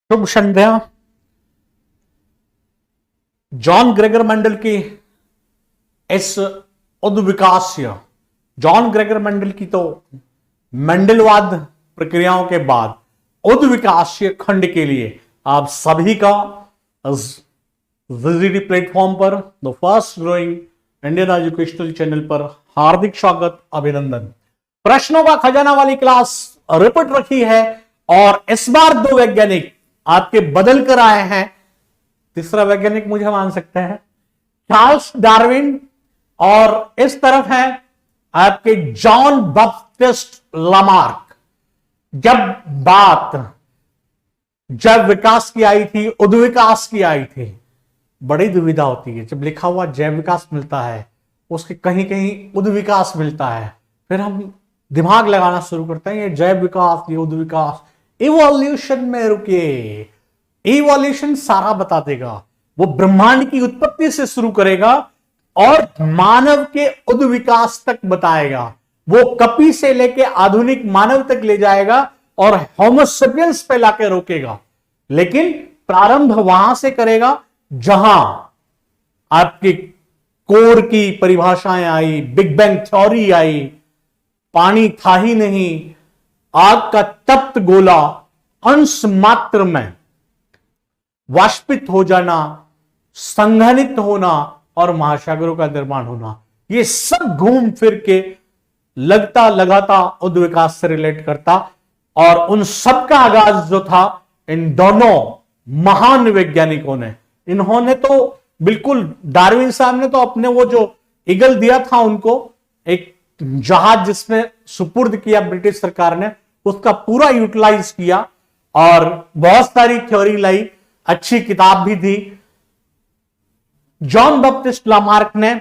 शुभ संध्या। John Gregor Mendel की इस उद्विकास्य John Gregor Mendel की तो मेंडलवाद प्रक्रियाओं के बाद उद्विकास्य खंड के लिए आप सभी का विजिटी प्लेटफॉर्म पर the fast growing Indian educational channel पर हार्दिक स्वागत, अभिनंदन। प्रश्नों का खजाना वाली क्लास रिपीट रखी है और इस बार दो वैज्ञानिक आपके बदल कर आए हैं। तीसरा वैज्ञानिक मुझे मान सकते हैं चार्ल्स डार्विन और इस तरफ है आपके जॉन बैप्टिस्ट लामार्क। जब बात जैव विकास की आई थी, उद्विकास की आई थी, बड़ी दुविधा होती है। जब लिखा हुआ जैव विकास मिलता है उसके कहीं कहीं उद्विकास मिलता है, फिर हम दिमाग लगाना शुरू करते हैं ये जैव विकास, ये उद्विकास। इवोल्यूशन में रुकिए, इवोल्यूशन सारा बता देगा। वो ब्रह्मांड की उत्पत्ति से शुरू करेगा और मानव के उद्विकास तक बताएगा। वो कपि से लेके आधुनिक मानव तक ले जाएगा और होमो सेपियंस पे लाके रोकेगा। लेकिन प्रारंभ वहां से करेगा जहां आपकी कोर की परिभाषाएं आई, बिग बैंग थ्योरी आई, पानी था ही नहीं, आग का तप्त गोला अंश मात्र में वाष्पित हो जाना, संघनित होना और महासागरों का निर्माण होना, ये सब घूम फिर के लगाता उद्विकास से रिलेट करता। और उन सब का आगाज जो था इन दोनों महान वैज्ञानिकों ने। इन्होंने तो बिल्कुल, डार्विन साहब ने तो अपने वो जो ईगल दिया था उनको, एक जहाज जिसमें सुपुर्द किया ब्रिटिश सरकार ने, उसका पूरा यूटिलाइज किया और बहुत सारी थ्योरी लाई, अच्छी किताब भी दी। जॉन बैप्टिस्ट लामार्क ने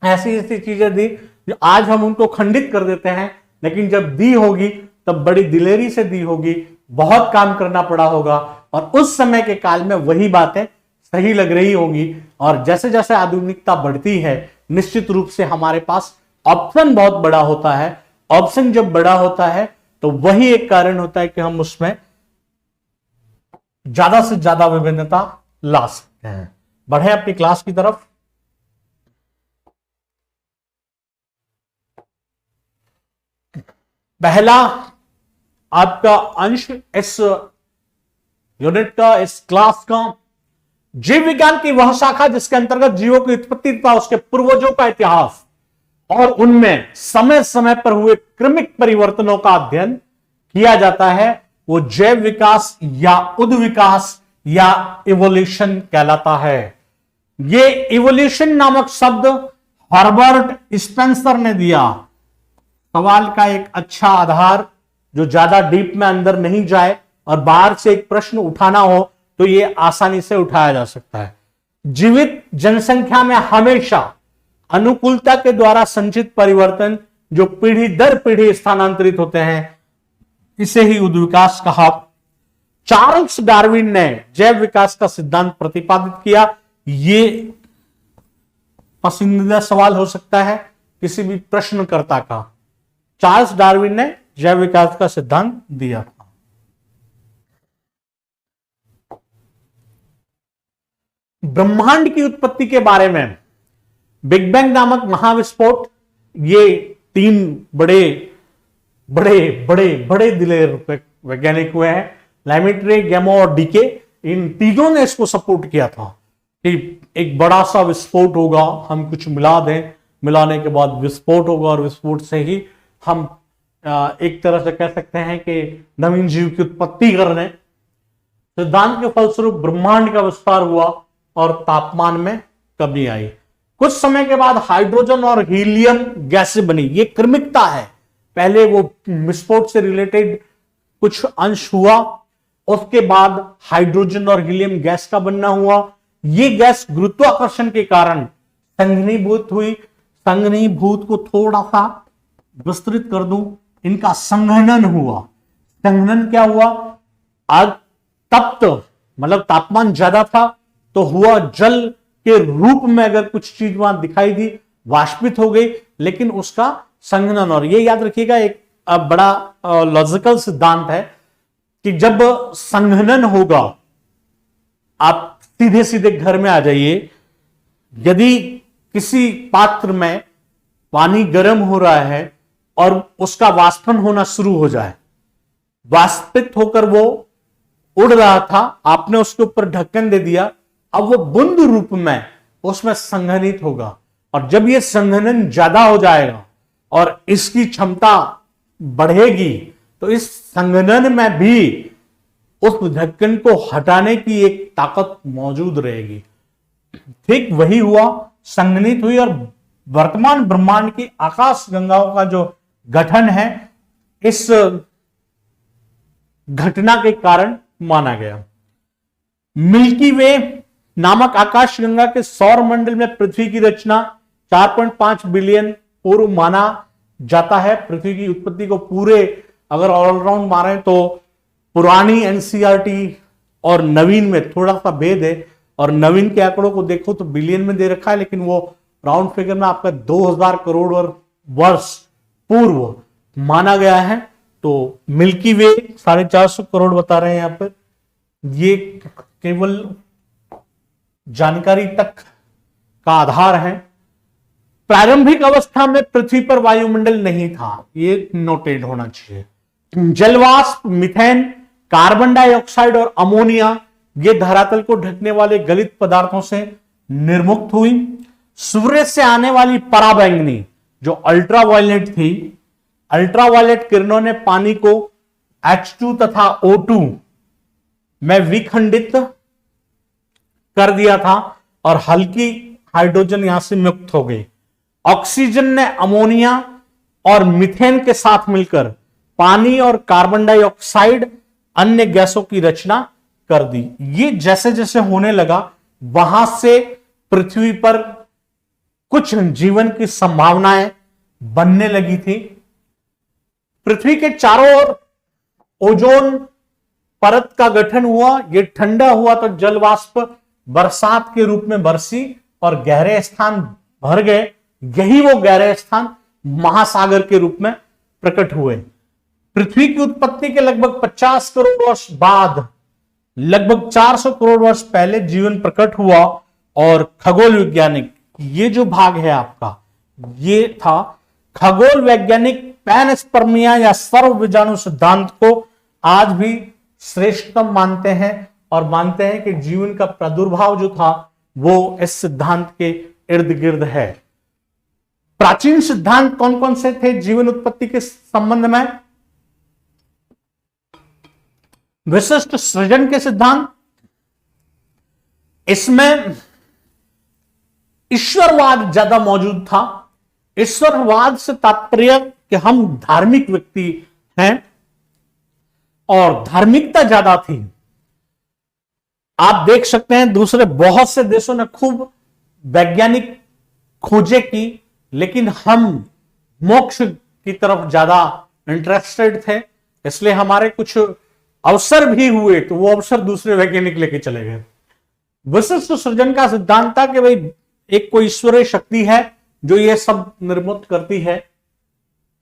ऐसी ऐसी चीजें दी जो आज हम उनको खंडित कर देते हैं, लेकिन जब दी होगी तब बड़ी दिलेरी से दी होगी, बहुत काम करना पड़ा होगा और उस समय के काल में वही बातें सही लग रही होंगी। और जैसे जैसे आधुनिकता बढ़ती है निश्चित रूप से हमारे पास ऑप्शन बहुत बड़ा होता है। ऑप्शन जब बड़ा होता है तो वही एक कारण होता है कि हम उसमें ज्यादा से ज्यादा विभिन्नता ला सकते हैं। बढ़े अपनी क्लास की तरफ। पहला आपका अंश इस यूनिट का, इस क्लास का, जीव विज्ञान की वह शाखा जिसके अंतर्गत जीवों की उत्पत्ति तथा उसके पूर्वजों का इतिहास और उनमें समय समय पर हुए क्रमिक परिवर्तनों का अध्ययन किया जाता है, वो जैव विकास या उद्विकास या इवोल्यूशन कहलाता है। ये इवोल्यूशन नामक शब्द हर्बर्ट स्पेंसर ने दिया। सवाल का एक अच्छा आधार जो ज्यादा डीप में अंदर नहीं जाए और बाहर से एक प्रश्न उठाना हो तो ये आसानी से उठाया जा सकता है। जीवित जनसंख्या में हमेशा अनुकूलता के द्वारा संचित परिवर्तन जो पीढ़ी दर पीढ़ी स्थानांतरित होते हैं, इसे ही उद्विकास कहा। चार्ल्स डार्विन ने जैव विकास का सिद्धांत प्रतिपादित किया। ये पसंदीदा सवाल हो सकता है किसी भी प्रश्नकर्ता का। चार्ल्स डार्विन ने जैव विकास का सिद्धांत दिया था। ब्रह्मांड की उत्पत्ति के बारे में बिग बैंग नामक महाविस्फोट, ये तीन बड़े बड़े बड़े बड़े दिलेर वैज्ञानिक हुए हैं, लैमेट्रे, गैमो और डीके। इन तीनों ने इसको सपोर्ट किया था कि एक बड़ा सा विस्फोट होगा, हम कुछ मिला दें, मिलाने के बाद विस्फोट होगा और विस्फोट से ही हम एक तरह से कह सकते हैं कि नवीन जीव की उत्पत्ति कर दें। सिद्धांत के फलस्वरूप ब्रह्मांड का विस्तार हुआ और तापमान में कमी आई। कुछ समय के बाद हाइड्रोजन और हीलियम गैसें बनी। ये क्रमिकता है, पहले वो विस्फोट से रिलेटेड कुछ अंश हुआ, उसके बाद हाइड्रोजन और हीलियम गैस का बनना हुआ। ये गैस गुरुत्वाकर्षण के कारण संघनीभूत हुई। संघनीभूत को थोड़ा सा विस्तृत कर दूं, इनका संघनन हुआ। संघनन क्या हुआ? आग तप्त, मतलब तापमान ज्यादा था तो हुआ जल के रूप में अगर कुछ चीज वहां दिखाई दी, वाष्पित हो गई, लेकिन उसका संघनन। और ये याद रखिएगा, एक बड़ा लॉजिकल सिद्धांत है कि जब संघनन होगा, आप सीधे सीधे घर में आ जाइए, यदि किसी पात्र में पानी गर्म हो रहा है और उसका वाष्पन होना शुरू हो जाए, वाष्पित होकर वो उड़ रहा था, आपने उसके ऊपर ढक्कन दे दिया, अब वो बूंद रूप में उसमें संघनित होगा। और जब ये संघनन ज्यादा हो जाएगा और इसकी क्षमता बढ़ेगी, तो इस संघनन में भी उस ढक्कन को हटाने की एक ताकत मौजूद रहेगी। ठीक वही हुआ, संघनित हुई और वर्तमान ब्रह्मांड की आकाश गंगाओं का जो गठन है इस घटना के कारण माना गया। मिल्की वे नामक आकाश गंगा के सौर मंडल में पृथ्वी की रचना 4.5 बिलियन पूर्व माना जाता है। पृथ्वी की उत्पत्ति को पूरे अगर ऑलराउंड मारें तो पुरानी एनसीईआरटी और नवीन में थोड़ा सा भेद है, और नवीन के आंकड़ों को देखो तो बिलियन में दे रखा है, लेकिन वो राउंड फिगर में आपका 2000 करोड़ वर्ष पूर्व माना गया है। तो मिल्की वे 450 करोड़ बता रहे हैं यहां पर। ये केवल जानकारी तक का आधार है। प्रारंभिक अवस्था में पृथ्वी पर वायुमंडल नहीं था, ये नोटेड होना चाहिए। जलवाष्प, मीथेन, कार्बन डाइऑक्साइड और अमोनिया ये धरातल को ढकने वाले गलित पदार्थों से निर्मुक्त हुई। सूर्य से आने वाली पराबैंगनी जो अल्ट्रावायलेट थी, अल्ट्रावायलेट किरणों ने पानी को H2 तथा O2 में विखंडित कर दिया था और हल्की हाइड्रोजन यहां से मुक्त हो गई। ऑक्सीजन ने अमोनिया और मीथेन के साथ मिलकर पानी और कार्बन डाइऑक्साइड अन्य गैसों की रचना कर दी। ये जैसे जैसे होने लगा, वहां से पृथ्वी पर कुछ जीवन की संभावनाएं बनने लगी थी। पृथ्वी के चारों ओर ओजोन परत का गठन हुआ, ये ठंडा हुआ तो जल वाष्प बरसात के रूप में बरसी और गहरे स्थान भर गए। यही वो गहरे स्थान महासागर के रूप में प्रकट हुए। पृथ्वी की उत्पत्ति के लगभग 50 करोड़ वर्ष बाद, लगभग 400 करोड़ वर्ष पहले जीवन प्रकट हुआ। और खगोल वैज्ञानिक, ये जो भाग है आपका, ये था खगोल वैज्ञानिक पैनस्पर्मिया या सर्व बीजाणु सिद्धांत को आज भी श्रेष्ठतम मानते हैं और मानते हैं कि जीवन का प्रादुर्भाव जो था वो इस सिद्धांत के इर्द गिर्द है। प्राचीन सिद्धांत कौन कौन से थे जीवन उत्पत्ति के संबंध में? विशिष्ट सृजन के सिद्धांत, इसमें ईश्वरवाद ज्यादा मौजूद था। ईश्वरवाद से तात्पर्य कि हम धार्मिक व्यक्ति हैं और धार्मिकता ज्यादा थी। आप देख सकते हैं दूसरे बहुत से देशों ने खूब वैज्ञानिक खोजें की, लेकिन हम मोक्ष की तरफ ज्यादा इंटरेस्टेड थे, इसलिए हमारे कुछ अवसर भी हुए तो वो अवसर दूसरे वैज्ञानिक लेके चले गए। विशिष्ट सृजन का सिद्धांत था कि भाई एक कोई ईश्वरीय शक्ति है जो ये सब निर्मित करती है।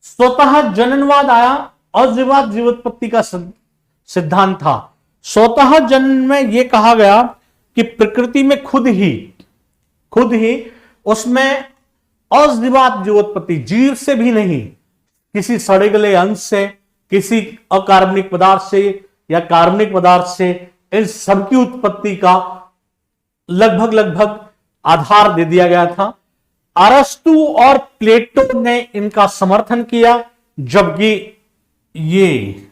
स्वतः जननवाद आया, अजीवाद जीवोत्पत्ति का सिद्धांत था। स्वतः जनन में यह कहा गया कि प्रकृति में खुद ही उसमें अजीवाद जीवोत्पत्ति, जीव से भी नहीं, किसी सड़े गले अंश से, किसी अकार्बनिक पदार्थ से या कार्बनिक पदार्थ से, इन सबकी उत्पत्ति का लगभग आधार दे दिया गया था। अरस्तु और प्लेटो ने इनका समर्थन किया, जबकि ये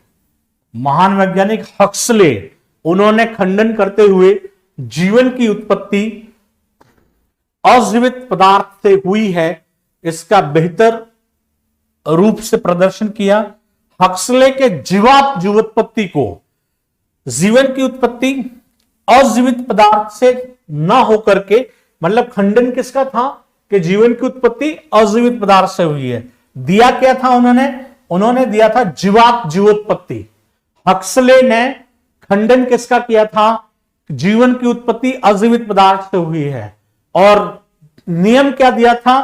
महान वैज्ञानिक हक्सले, उन्होंने खंडन करते हुए जीवन की उत्पत्ति अजीवित पदार्थ से हुई है इसका बेहतर रूप से प्रदर्शन किया। हक्सले के जीवात जीवोत्पत्ति को, जीवन की उत्पत्ति अजीवित पदार्थ से न होकर के, मतलब खंडन किसका था कि जीवन की उत्पत्ति अजीवित पदार्थ से हुई है। दिया क्या था उन्होंने दिया था जीवात जीवोत्पत्ति। हक्सले ने खंडन किसका किया था? जीवन की उत्पत्ति अजीवित पदार्थ से हुई है। और नियम क्या दिया था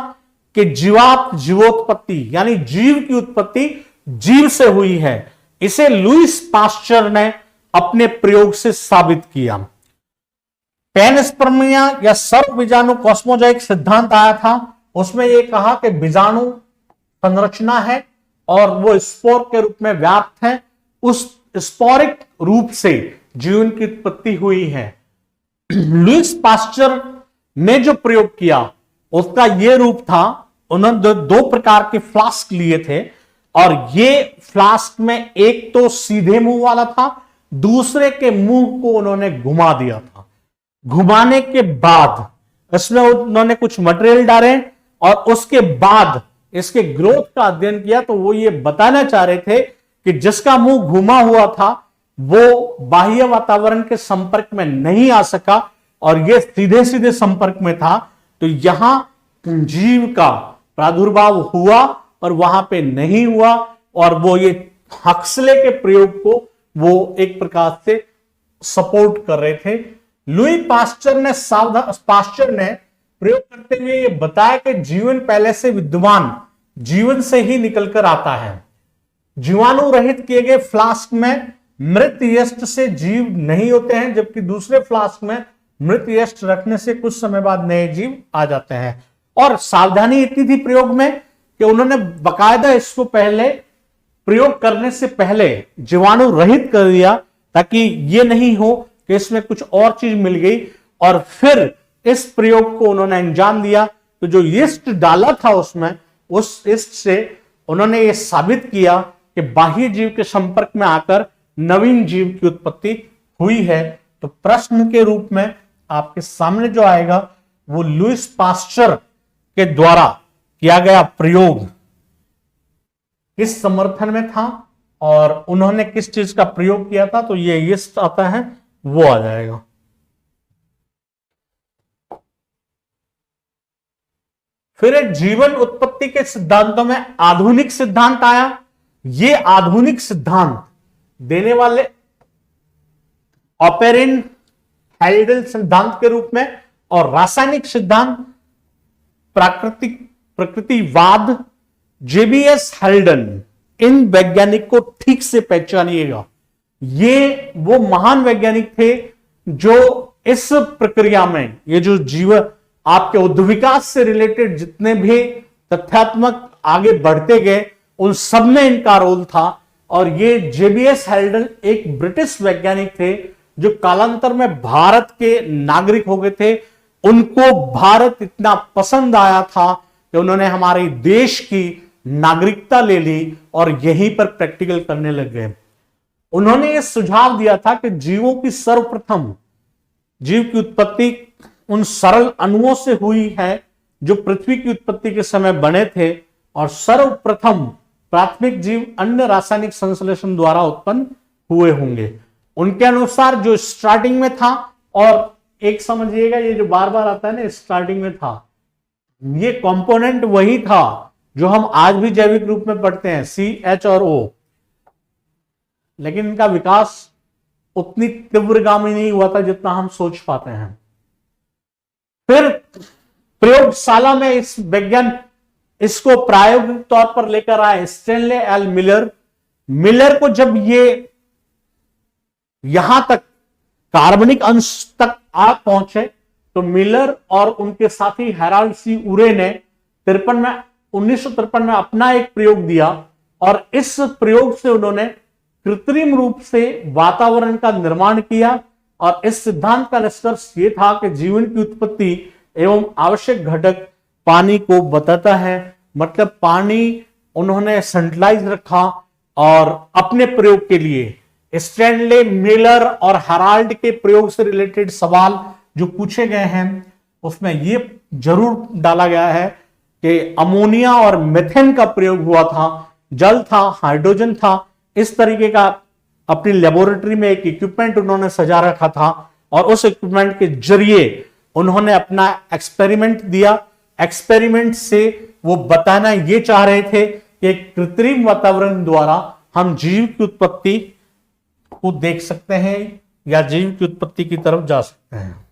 कि जीवात जीवोत्पत्ति, यानी जीव की उत्पत्ति जीव से हुई है। इसे लुईस पास्चर ने अपने प्रयोग से साबित किया। पैनस्पर्मिया या सर्व बीजाणु कॉस्मोजोइक सिद्धांत आया था, उसमें यह कहा कि बीजाणु संरचना है और वो स्पोर के रूप में व्याप्त है, उस स्पोरिक रूप से जीवन की उत्पत्ति हुई है। लुईस पास्चर ने जो प्रयोग किया उसका यह रूप था, उन्होंने दो प्रकार के फ्लास्क लिए थे और ये फ्लास्क में एक तो सीधे मुंह वाला था, दूसरे के मुंह को उन्होंने घुमा दिया था। घुमाने के बाद इसमें उन्होंने कुछ मटेरियल डाले और उसके बाद इसके ग्रोथ का अध्ययन किया, तो वो ये बताना चाह रहे थे कि जिसका मुंह घुमा हुआ था वो बाह्य वातावरण के संपर्क में नहीं आ सका और ये सीधे सीधे संपर्क में था, तो यहां जीव का प्रादुर्भाव हुआ और वहां पे नहीं हुआ। और वो ये हक्सले के प्रयोग को वो एक प्रकार से सपोर्ट कर रहे थे। लुई पास्चर ने प्रयोग करते हुए ये बताया कि जीवन पहले से विद्यमान जीवन से ही निकलकर आता है। जीवाणु रहित किए गए फ्लास्क में मृत यष्ट से जीव नहीं होते हैं, जबकि दूसरे फ्लास्क में मृत यष्ट रखने से कुछ समय बाद नए जीव आ जाते हैं। और सावधानी इतनी थी प्रयोग में कि उन्होंने बकायदा इसको पहले प्रयोग करने से पहले जीवाणु रहित कर दिया, ताकि यह नहीं हो कि इसमें कुछ और चीज मिल गई और फिर इस प्रयोग को उन्होंने अंजाम दिया। तो जो यीस्ट डाला था उसमें, उस यीस्ट से उन्होंने यह साबित किया कि बाह्य जीव के संपर्क में आकर नवीन जीव की उत्पत्ति हुई है। तो प्रश्न के रूप में आपके सामने जो आएगा वो लुईस पास्चर के द्वारा किया गया प्रयोग किस समर्थन में था और उन्होंने किस चीज का प्रयोग किया था, तो ये यीस्ट आता है वो आ जाएगा। फिर एक जीवन उत्पत्ति के सिद्धांतों में आधुनिक सिद्धांत आया। ये आधुनिक सिद्धांत देने वाले ऑपेरिन हेल्डेल सिद्धांत के रूप में और रासायनिक सिद्धांत प्रकृतिवाद जेबीएस हेल्डन। इन वैज्ञानिक को ठीक से पहचानिएगा, ये वो महान वैज्ञानिक थे जो इस प्रक्रिया में ये जो जीव आपके उद्विकास से रिलेटेड जितने भी तथ्यात्मक आगे बढ़ते गए उन सब में इनका रोल था। और ये जेबीएस हेल्डन एक ब्रिटिश वैज्ञानिक थे जो कालांतर में भारत के नागरिक हो गए थे। उनको भारत इतना पसंद आया था कि उन्होंने हमारे देश की नागरिकता ले ली और यहीं पर प्रैक्टिकल करने लग गए। उन्होंने यह सुझाव दिया था कि जीवों की सर्वप्रथम जीव की उत्पत्ति उन सरल अणुओं से हुई है जो पृथ्वी की उत्पत्ति के समय बने थे, और सर्वप्रथम प्राथमिक जीव अन्य रासायनिक संश्लेषण द्वारा उत्पन्न हुए होंगे। उनके अनुसार जो स्टार्टिंग में था, और एक समझिएगा ये जो बार बार आता है ना स्टार्टिंग में था, ये कंपोनेंट वही था जो हम आज भी जैविक रूप में पढ़ते हैं CH और O, लेकिन इनका विकास उतनी तीव्रगामी नहीं हुआ था जितना हम सोच पाते हैं। फिर प्रयोगशाला में इस विज्ञान इसको प्रायोगिक तौर पर लेकर आए स्टेनले एल मिलर। मिलर को जब ये यहां तक कार्बनिक अंश तक आ पहुंचे तो मिलर और उनके साथी हेराल्ड सी उरे ने 1953 में अपना एक प्रयोग दिया, और इस प्रयोग से उन्होंने कृत्रिम रूप से वातावरण का निर्माण किया। और इस सिद्धांत का निष्कर्ष यह था कि जीवन की उत्पत्ति एवं आवश्यक घटक पानी को बताता है। मतलब पानी उन्होंने सेंट्रलाइज रखा, और अपने प्रयोग के लिए स्टैनले मिलर और हेराल्ड के प्रयोग से रिलेटेड सवाल जो पूछे गए हैं उसमें यह जरूर डाला गया है कि अमोनिया और मीथेन का प्रयोग हुआ था, जल था, हाइड्रोजन था। इस तरीके का अपनी लेबोरेटरी में एक इक्विपमेंट उन्होंने सजा रखा था, और उस इक्विपमेंट के जरिए उन्होंने अपना एक्सपेरिमेंट दिया। एक्सपेरिमेंट से वो बताना ये चाह रहे थे कि कृत्रिम वातावरण द्वारा हम जीव की उत्पत्ति को देख सकते हैं या जीव की उत्पत्ति की तरफ जा सकते हैं।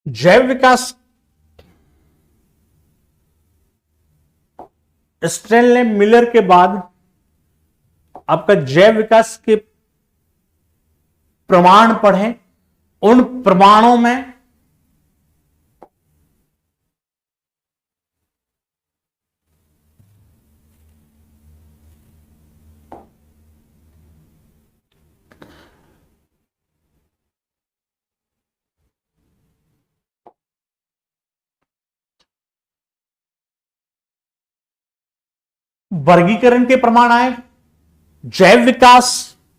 जैव विकास स्टेनले मिलर के बाद आपका जैव विकास के प्रमाण पढ़ें। उन प्रमाणों में वर्गीकरण के प्रमाण आए। जैव विकास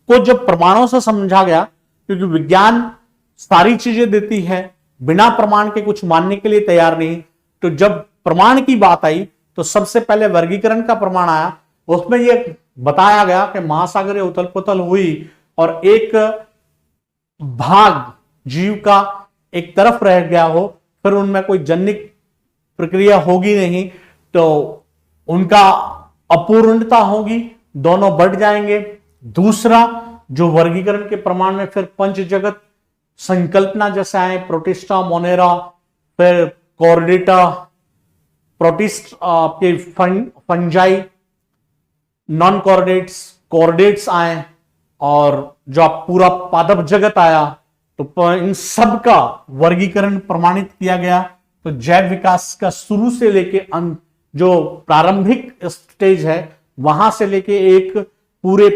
को जब प्रमाणों से समझा गया, क्योंकि विज्ञान सारी चीजें देती है, बिना प्रमाण के कुछ मानने के लिए तैयार नहीं, तो जब प्रमाण की बात आई तो सबसे पहले वर्गीकरण का प्रमाण आया। उसमें यह बताया गया कि महासागरीय उथल पुथल हुई और एक भाग जीव का एक तरफ रह गया हो, फिर उनमें कोई जनिक प्रक्रिया होगी नहीं, तो उनका अपूर्णता होगी, दोनों बढ़ जाएंगे। दूसरा, जो वर्गीकरण के प्रमाण में फिर पंच जगत संकल्पना जैसे आए, प्रोटिस्टा, मोनेरा, फिर कॉर्डेटा, प्रोटिस्ट के फंजाई, नॉन कॉर्डेट्स, कॉर्डेट्स आए, और जो आप पूरा पादप जगत आया, तो इन सब का वर्गीकरण प्रमाणित किया गया। तो जैव विकास का शुरू से लेके अंत, जो प्रारंभिक स्टेज है, वहां से लेके एक पूरे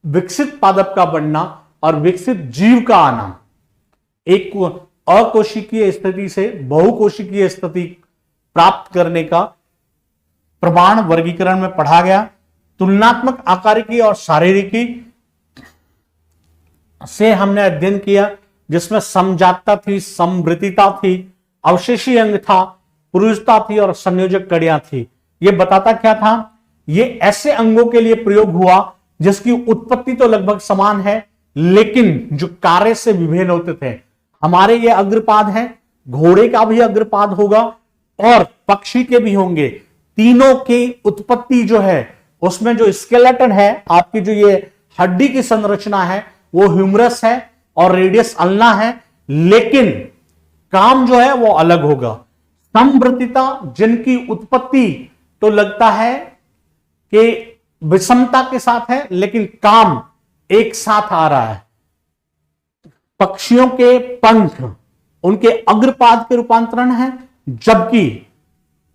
विकसित पादप का बनना और विकसित जीव का आना, एक अकोशिकीय स्थिति से बहुकोशिकीय स्थिति प्राप्त करने का प्रमाण वर्गीकरण में पढ़ा गया। तुलनात्मक आकारिकी और शारीरिकी से हमने अध्ययन किया, जिसमें समजातता थी, समवृत्तिता थी, अवशेषी अंग था, पुरुषता थी और संयोजक कड़ियां थी। यह बताता क्या था? यह ऐसे अंगों के लिए प्रयोग हुआ जिसकी उत्पत्ति तो लगभग समान है, लेकिन जो कार्य से विभिन्न होते थे। हमारे ये अग्रपाद हैं, घोड़े का भी अग्रपाद होगा और पक्षी के भी होंगे। तीनों की उत्पत्ति जो है, उसमें जो स्केलेटन है, आपकी जो ये हड्डी की संरचना है, वो ह्यूमरस है और रेडियस अल्ना है, लेकिन काम जो है वो अलग होगा। समवृत्तिता, जिनकी उत्पत्ति तो लगता है कि विषमता के साथ है, लेकिन काम एक साथ आ रहा है। पक्षियों के पंख उनके अग्रपाद के रूपांतरण है, जबकि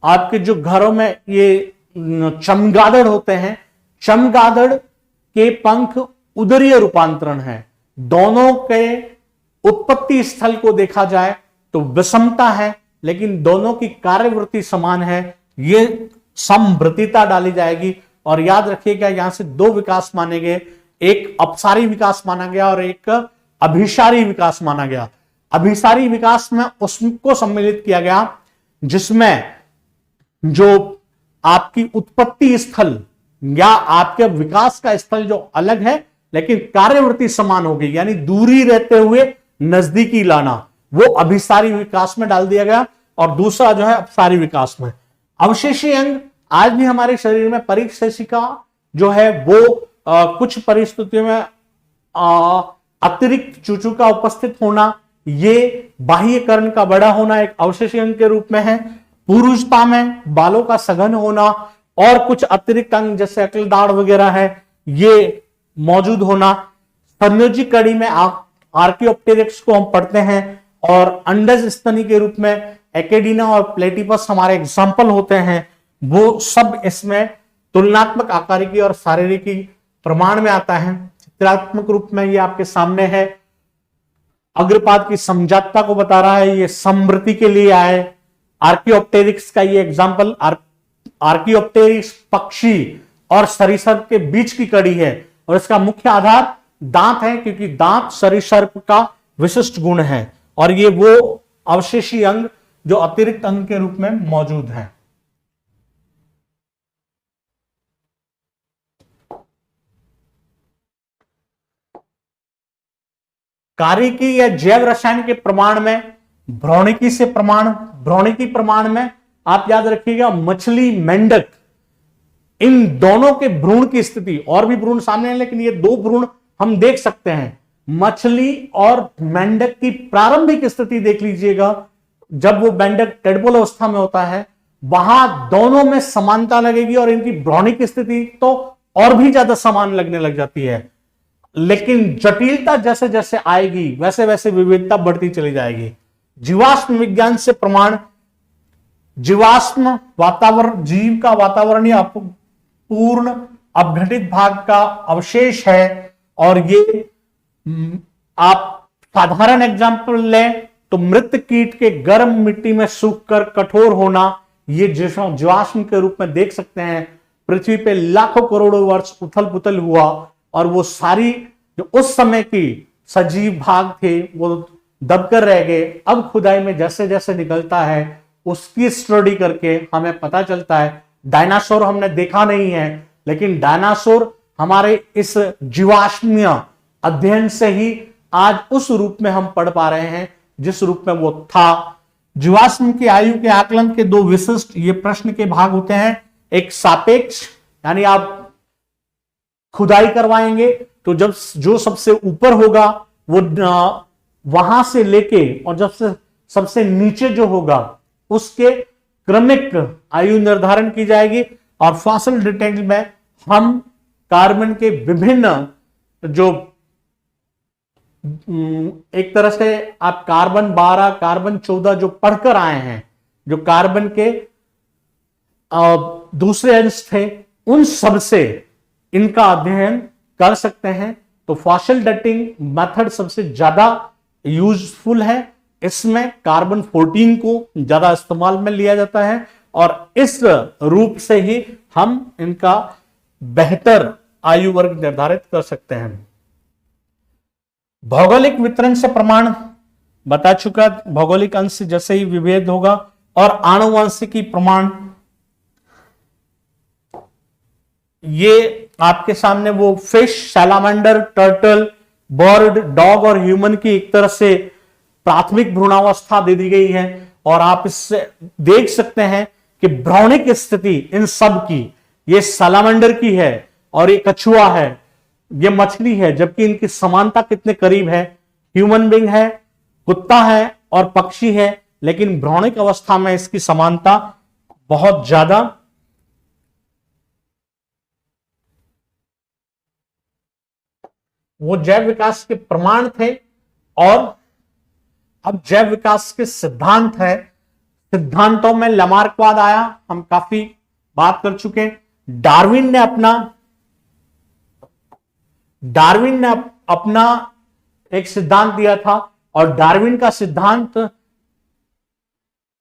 आपके जो घरों में ये चमगादड़ होते हैं, चमगादड़ के पंख उदरीय रूपांतरण है। दोनों के उत्पत्ति स्थल को देखा जाए तो विषमता है, लेकिन दोनों की कार्यवृत्ति समान है। ये समवृत्तिता डाली जाएगी। और याद रखिएगा, यहां से दो विकास माने गए, एक अपसारी विकास माना गया और एक अभिसारी विकास माना गया। अभिसारी विकास में उसको सम्मिलित किया गया जिसमें जो आपकी उत्पत्ति स्थल या आपके विकास का स्थल जो अलग है, लेकिन कार्यवृत्ति समान हो गई, यानी दूरी रहते हुए नजदीकी लाना, वो अभिसारी विकास में डाल दिया गया। और दूसरा जो है अपसारी विकास में। अवशेषी अंग आज भी हमारे शरीर में परिशेषिका जो है वो कुछ परिस्थितियों में अतिरिक्त चूचू का उपस्थित होना, ये बाह्य कर्ण का बड़ा होना एक अवशेषी अंग के रूप में है। पुरुषता में बालों का सघन होना और कुछ अतिरिक्त अंग जैसे अकल दाढ़ वगैरह है, ये मौजूद होना। संयोजी कड़ी में आर्कियोप्टेरिक्स को हम पढ़ते हैं और अंडज स्तनी के रूप में एकेडिना और प्लेटिपस हमारे एग्जाम्पल होते हैं। वो सब इसमें तुलनात्मक आकारिकी और शारीरिकी प्रमाण में आता है। चित्रात्मक रूप में ये आपके सामने है। अग्रपाद की समजातता को बता रहा है, ये समवृत्ति के लिए आए। आर्कियोप्टेरिक्स का ये एग्जाम्पल, आर्कियोप्टेरिक्स पक्षी और सरीसृप के बीच की कड़ी है और इसका मुख्य आधार दांत है, क्योंकि दांत सरीसृप का विशिष्ट गुण है और ये वो अवशेषी अंग जो अतिरिक्त अंग के रूप में मौजूद है। कार्यकी या जैव रसायन के प्रमाण में भ्रौणिकी प्रमाण में आप याद रखिएगा, मछली, मेंढक, इन दोनों के भ्रूण की स्थिति, और भी भ्रूण सामने है लेकिन ये दो भ्रूण हम देख सकते हैं। मछली और मेंढक की प्रारंभिक स्थिति देख लीजिएगा, जब वो मेंढक टेडपोल अवस्था में होता है वहां दोनों में समानता लगेगी और इनकी भ्रूणिक स्थिति तो और भी ज्यादा समान लगने लग जाती है। लेकिन जटिलता जैसे जैसे आएगी वैसे वैसे विविधता बढ़ती चली जाएगी। जीवाश्म विज्ञान से प्रमाण, जीवाश्म वातावरण, जीव का वातावरणीय पूर्ण अपघटित भाग का अवशेष है। और ये आप साधारण एग्जाम्पल लें तो मृत कीट के गर्म मिट्टी में सूखकर कठोर होना, ये जीवाश्म के रूप में देख सकते हैं। पृथ्वी पे लाखों करोड़ों वर्ष उथल पुथल हुआ और वो सारी जो उस समय की सजीव भाग थे वो दबकर रह गए। अब खुदाई में जैसे जैसे निकलता है उसकी स्टडी करके हमें पता चलता है, डायनासोर हमने देखा नहीं है लेकिन डायनासोर हमारे इस जीवाश्मीय अध्ययन से ही आज उस रूप में हम पढ़ पा रहे हैं जिस रूप में वो था। जीवाश्म की आयु के आकलन के दो विशिष्ट ये प्रश्न के भाग होते हैं। एक सापेक्ष, यानी आप खुदाई करवाएंगे तो जब जो सबसे ऊपर होगा वो वहां से लेके और जब से सबसे नीचे जो होगा उसके क्रमिक आयु निर्धारण की जाएगी। और फॉसिल डिटेक्ट में हम कार्बन के विभिन्न जो एक तरह से आप कार्बन 12, कार्बन 14 जो पढ़कर आए हैं, जो कार्बन के दूसरे अंश थे, उन सब से इनका अध्ययन कर सकते हैं। तो फॉसिल डेटिंग मेथड सबसे ज्यादा यूजफुल है। इसमें कार्बन 14 को ज्यादा इस्तेमाल में लिया जाता है और इस रूप से ही हम इनका बेहतर आयु वर्ग निर्धारित कर सकते हैं। भौगोलिक वितरण से प्रमाण बता चुका, भौगोलिक अंश जैसे ही विभेद होगा। और आनुवंशिकी प्रमाण, ये आपके सामने वो fish, salamander, turtle, bird, dog और ह्यूमन की एक तरह से प्राथमिक भ्रूणावस्था दे दी गई है। और आप इससे देख सकते हैं कि भ्रूणिक स्थिति इन सब की, ये सैलामेंडर की है और ये कछुआ है, ये मछली है, जबकि इनकी समानता कितने करीब है। ह्यूमन बीइंग है, कुत्ता है और पक्षी है, लेकिन भ्रूणिक अवस्था में इसकी समानता बहुत ज्यादा। वो जैव विकास के प्रमाण थे और अब जैव विकास के सिद्धांत है। सिद्धांतों में लमार्कवाद आया, हम काफी बात कर चुके हैं। डार्विन ने अपना एक सिद्धांत दिया था और डार्विन का सिद्धांत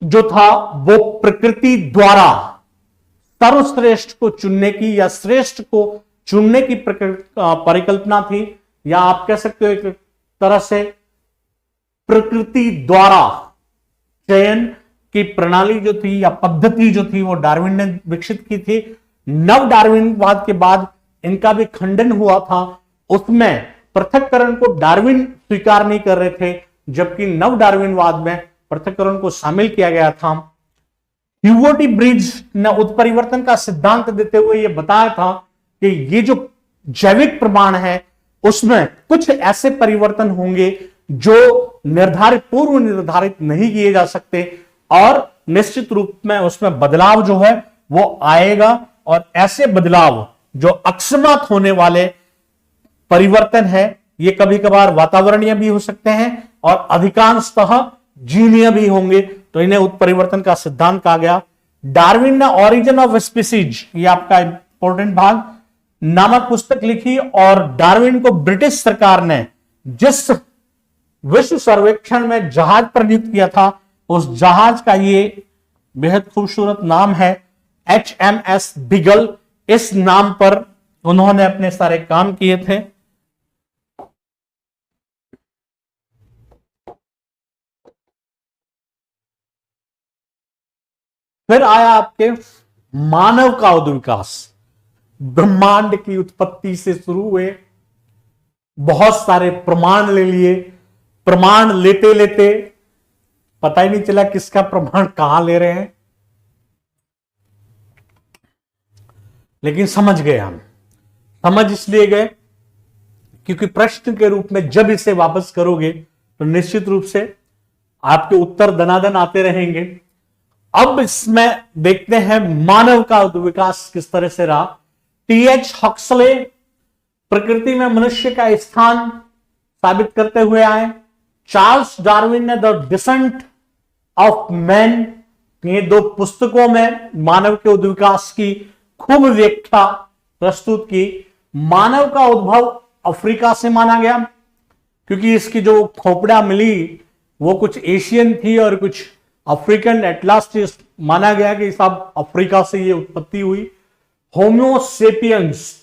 जो था वो प्रकृति द्वारा सर्वश्रेष्ठ को चुनने की या श्रेष्ठ को चुनने की परिकल्पना थी, या आप कह सकते हो एक तरह से प्रकृति द्वारा चयन की प्रणाली जो थी या पद्धति जो थी वो डार्विन ने विकसित की थी। नव डार्विनवाद के बाद इनका भी खंडन हुआ था, उसमें पृथक्करण को डार्विन स्वीकार नहीं कर रहे थे, जबकि नव डार्विनवाद में पृथक्करण को शामिल किया गया था। ह्यूगो टी ब्रिज ने उत्परिवर्तन का सिद्धांत देते हुए यह बताया था कि ये जो जैविक प्रमाण है उसमें कुछ ऐसे परिवर्तन होंगे जो पूर्व निर्धारित नहीं किए जा सकते और निश्चित रूप में उसमें बदलाव जो है वो आएगा। और ऐसे बदलाव जो अकस्मात होने वाले परिवर्तन है ये कभी कभार वातावरणीय भी हो सकते हैं और अधिकांशतः जीनीय भी होंगे, तो इन्हें उत्परिवर्तन का सिद्धांत कहा गया। डार्विन ने ऑरिजिन ऑफ स्पीसीज, ये आपका इंपॉर्टेंट भाग, नामक पुस्तक लिखी और डार्विन को ब्रिटिश सरकार ने जिस विश्व सर्वेक्षण में जहाज पर नियुक्त किया था उस जहाज का ये बेहद खूबसूरत नाम है HMS बिगल। इस नाम पर उन्होंने अपने सारे काम किए थे। फिर आया आपके मानव का उद्विकास। ब्रह्मांड की उत्पत्ति से शुरू हुए, बहुत सारे प्रमाण ले लिए, प्रमाण लेते लेते पता ही नहीं चला किसका प्रमाण कहां ले रहे हैं, लेकिन समझ गए हम। समझ इसलिए गए क्योंकि प्रश्न के रूप में जब इसे वापस करोगे तो निश्चित रूप से आपके उत्तर दनादन आते रहेंगे। अब इसमें देखते हैं मानव का विकास किस तरह से रहा। टीएच हक्सले प्रकृति में मनुष्य का स्थान साबित करते हुए आए। चार्ल्स डार्विन ने द डिसेंट ऑफ मैन, ये 2 पुस्तकों में मानव के उद्विकास की खूब व्याख्या प्रस्तुत की। मानव का उद्भव अफ्रीका से माना गया, क्योंकि इसकी जो खोपड़ियां मिली वो कुछ एशियन थी और कुछ अफ्रीकन। एट लास्ट माना गया कि सब अफ्रीका से ये उत्पत्ति हुई। होमोसेपियंस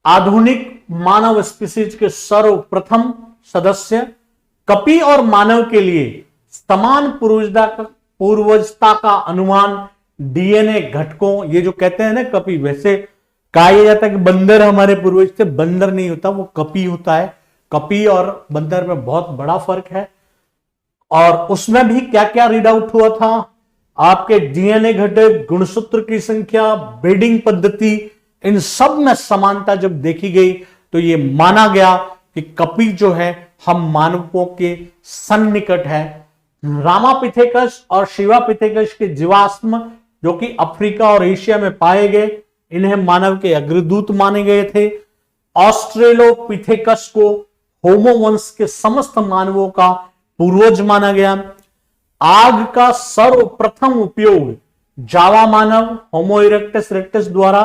आधुनिक मानव स्पीसीज के सर्वप्रथम सदस्य। कपि और मानव के लिए समान पूर्वजता का अनुमान डीएनए घटकों, ये जो कहते हैं ना कपि, वैसे कहा जाता है कि बंदर हमारे पूर्वज थे, बंदर नहीं होता, वो कपि होता है। कपि और बंदर में बहुत बड़ा फर्क है। और उसमें भी क्या क्या रीड आउट हुआ था, आपके डीएनए घटक, गुणसूत्र की संख्या, ब्रीडिंग पद्धति, इन सब में समानता जब देखी गई तो ये माना गया कि कपि जो है हम मानवों के सन्निकट है। रामापिथेकस और शिवापिथेकस के जीवाश्म जो कि अफ्रीका और एशिया में पाए गए, इन्हें मानव के अग्रदूत माने गए थे। ऑस्ट्रेलोपिथेकस को होमो वंश के समस्त मानवों का पूर्वज माना गया। आग का सर्वप्रथम उपयोग जावा मानव होमो इरेक्टस रेक्टस द्वारा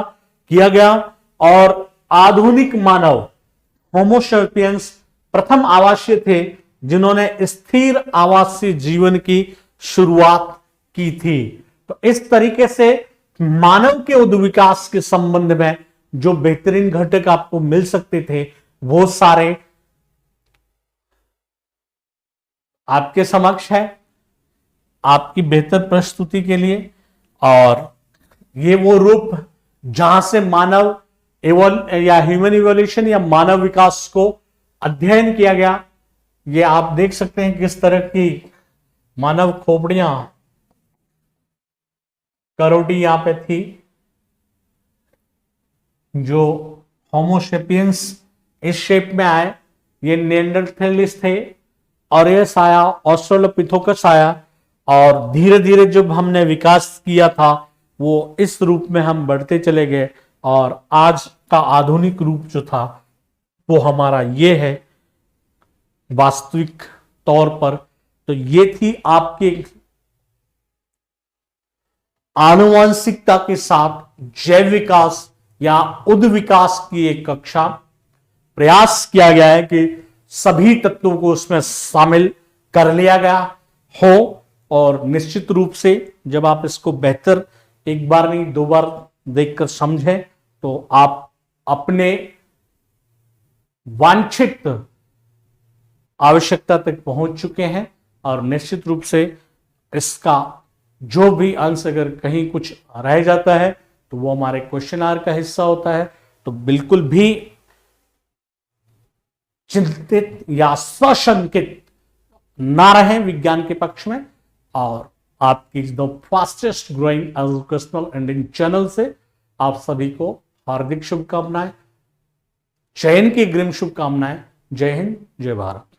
किया गया और आधुनिक मानव होमो सेपियंस प्रथम आवासीय थे जिन्होंने स्थिर आवासीय जीवन की शुरुआत की थी। तो इस तरीके से मानव के उद्विकास के संबंध में जो बेहतरीन घटक आपको मिल सकते थे वो सारे आपके समक्ष है आपकी बेहतर प्रस्तुति के लिए। और ये वो रूप जहां से मानव या ह्यूमन इवोल्यूशन या मानव विकास को अध्ययन किया गया। ये आप देख सकते हैं किस तरह की मानव खोपड़ियां, करोटी यहां पे थी। जो होमोसेपियंस इस शेप में आए, ये निएंडरथैलिस थे, और ये आया, ऑस्ट्रेलोपिथेकस आया, और धीरे धीरे जब हमने विकास किया था वो इस रूप में हम बढ़ते चले गए और आज का आधुनिक रूप जो था वो हमारा ये है वास्तविक तौर पर। तो ये थी आपके आनुवंशिकता के साथ जैव विकास या उद्विकास की एक कक्षा। प्रयास किया गया है कि सभी तत्वों को उसमें शामिल कर लिया गया हो, और निश्चित रूप से जब आप इसको बेहतर एक बार नहीं 2 बार देखकर समझें तो आप अपने वांछित आवश्यकता तक पहुंच चुके हैं। और निश्चित रूप से इसका जो भी अंश अगर कहीं कुछ रह जाता है तो वो हमारे क्वेश्चन आवर का हिस्सा होता है। तो बिल्कुल भी चिंतित या सशंकित ना रहें विज्ञान के पक्ष में। और आपकी the fastest growing educational Indian channel से आप सभी को हार्दिक शुभकामनाएं, जय हिंद की अग्रिम शुभकामनाएं। जय हिंद, जय भारत।